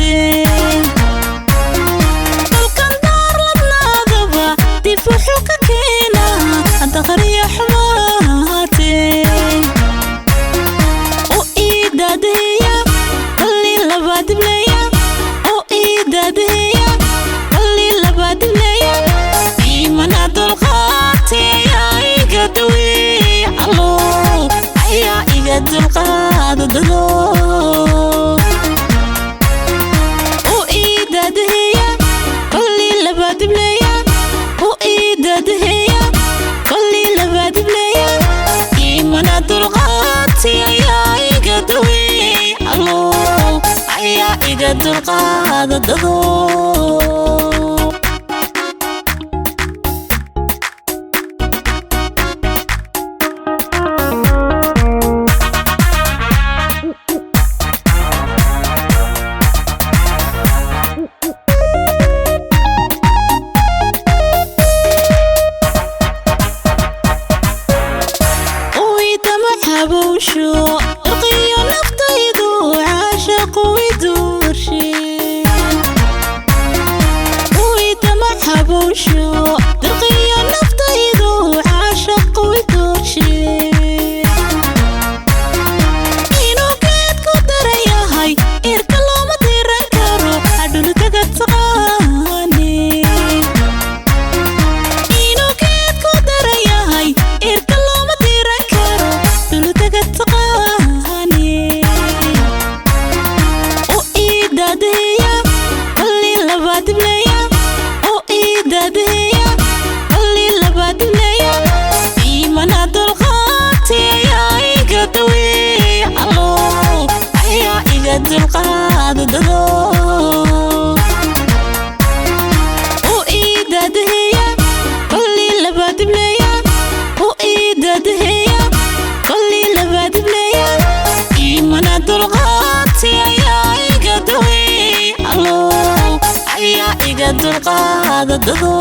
haatee dalkan daar ladnaadaba dib wuxuu ka keenaa dakhriya xumaa haatee u iidaadeeya qalli labaadibleeya u iidaadeeya qalli labaadibleeya iimana dulqaatee iga daweey allo ayaa iga dulqaada dado u iidaadeeya qalli labaadibleeya u iidaadeeya qalli labaadibleeya iimana dulqaatee ayaa iga daweey allo ayaa iga dulqaada dado حبوشو رقيو نفتيدو عاشق ويدورشي ويدمع حبوشو رقيو نفتيدو عاشق ويدورشي إنو كيد كدر ياهي إركلو مديران كارو عدلو تقد سقاني إنو كيد كدر ياهي إركلو مديران كارو دلو تقد سقاني u iidaadeeya qalli labaadibleeya u iidaadeeya qalli labaadibleeya iimana dulqaatee ayaa iga daweey allo ayaa iga dulqaada dado u iidaadeeya qalli labaadibleeya u iidaadeeya qalli labaadibleeya iimana dulqaatee ayaa iga daweey allo ayaa iga dulqaada dado